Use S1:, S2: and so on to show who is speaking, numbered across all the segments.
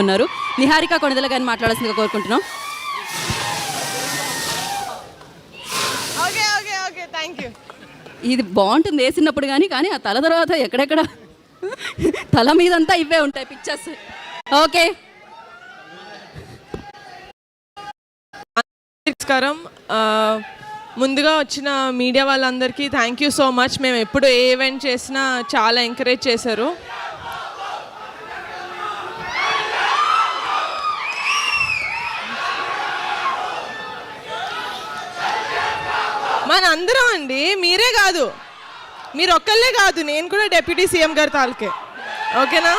S1: ఉన్నారు. నిహారిక కొణిదెల గారిని మాట్లాడాల్సిందిగా కోరుకుంటున్నాం.
S2: Thank you.
S1: ఇది బాగుంటుంది వేసినప్పుడు కానీ ఆ తల తర్వాత ఎక్కడెక్కడ తల మీదంతా ఇవే ఉంటాయి పిక్చర్స్. ఓకే,
S2: నమస్కారం. ముందుగా వచ్చిన మీడియా వాళ్ళందరికీ థ్యాంక్ యూ సో మచ్. మేము ఎప్పుడు ఏ ఈవెంట్ చేసినా చాలా ఎంకరేజ్ చేశారు. మన అందరం అండి, మీరే కాదు, మీరు ఒక్కళ్ళే కాదు, నేను కూడా డిప్యూటీ సీఎం గారి తాలూకే. ఓకేనా?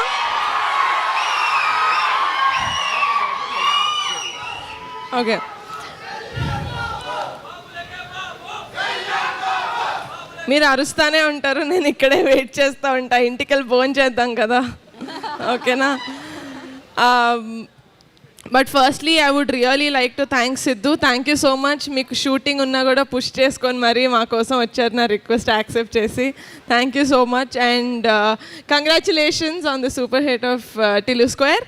S2: ఓకే, మీరు అరుస్తానే ఉంటారు, నేను ఇక్కడే వెయిట్ చేస్తూ ఉంటా. ఇంటికి వెళ్ళి భోజనం చేద్దాం కదా. ఓకేనా? But firstly I would really like to thanks Siddhu. Thank you so much. మీకు షూటింగ్ ఉన్నా కూడా పుష్ చేసుకొని మరీ మా కోసం వచ్చారు, నా రిక్వెస్ట్ యాక్సెప్ట్ చేసి. Thank you so much and congratulations on the super hit of Tillu square.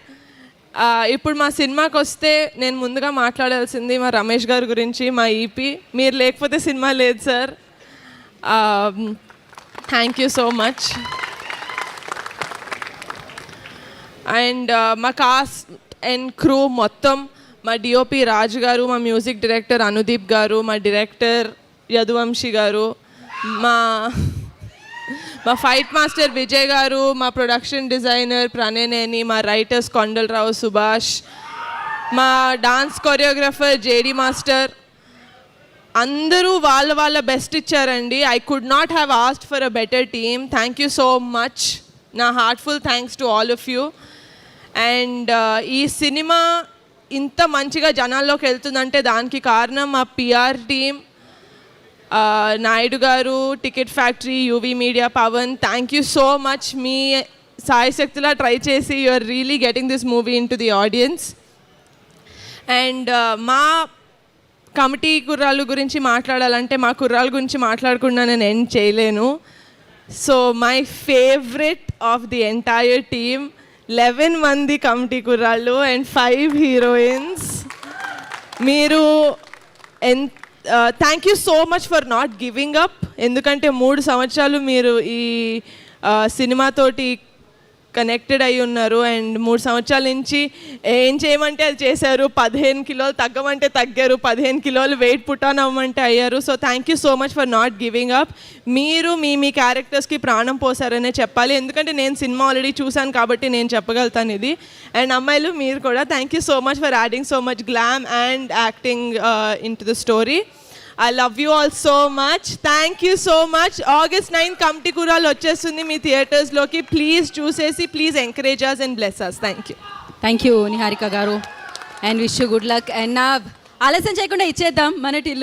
S2: ఇప్పుడు మా సినిమాకి వస్తే నేను ముందుగా మాట్లాడాల్సింది మా రమేష్ గారి గురించి, మా ఈపీ. మీరు లేకపోతే సినిమా లేదు sir. Thank you so much. And మా కాస్ట్ అండ్ క్రూ మొత్తం, మా డిఓపి రాజు గారు, మా మ్యూజిక్ డైరెక్టర్ అనుదీప్ గారు, మా డైరెక్టర్ యదువంశీ గారు, మా ఫైట్ మాస్టర్ విజయ్ గారు, మా ప్రొడక్షన్ డిజైనర్ ప్రణయనేని, మా రైటర్స్ కొండలరావు సుభాష్, మా డాన్స్ కొరియోగ్రాఫర్ జేడి మాస్టర్, అందరూ వాళ్ళ బెస్ట్ ఇచ్చారండి. I could not have asked for a better team. Thank you so much. నా heartful thanks to all of you. And ఈ సినిమా ఇంత మంచిగా జనాల్లోకి వెళ్తుందంటే దానికి కారణం మా PR team, Naidu garu, ticket factory, UV media, Pavan. Thank you so much. మీ సాయశక్తిలా ట్రై చేసి you are really getting this movie in to the audience. And మా కమిటీ కుర్రాళ్ళ గురించి మాట్లాడాలంటే మా కుర్రాళ్ళ గురించి మాట్లాడకుండా నేను ఎండ్ చేయలేను. So my favourite of the entire team, 11 మంది కమిటీ కుర్రాళ్ళు అండ్ 5 హీరోయిన్స్. మీరు thank you so much for not giving up. ఎందుకంటే 3 సంవత్సరాలు మీరు ఈ సినిమాతోటి కనెక్టెడ్ అయి ఉన్నారు అండ్ 3 సంవత్సరాల నుంచి ఏం చేయమంటే అది చేశారు. 15 కిలోలు తగ్గమంటే తగ్గారు, 15 కిలోలు వెయిట్ పుట్ ఆన్ అవ్వమంటే అయ్యారు. So thank you so much for not giving up. మీరు మీ క్యారెక్టర్స్కి ప్రాణం పోసారనే చెప్పాలి, ఎందుకంటే నేను సినిమా ఆల్రెడీ చూశాను కాబట్టి నేను చెప్పగలుగుతాను ఇది. అండ్ అమ్మాయిలు మీరు కూడా thank you so much for adding so much glam and acting in to the story. I love you all so much. Thank you so much. August 9th committee కుర్రాళ్ళు వచ్చేస్తుంది మీ థియేటర్స్లోకి. ప్లీజ్ చూసేసి please encourage us and bless us. Thank you
S1: Niharika garu and wish you good luck. And నా ఆలస్యం చేయకుండా ఇచ్చేద్దాం మన టిల్లు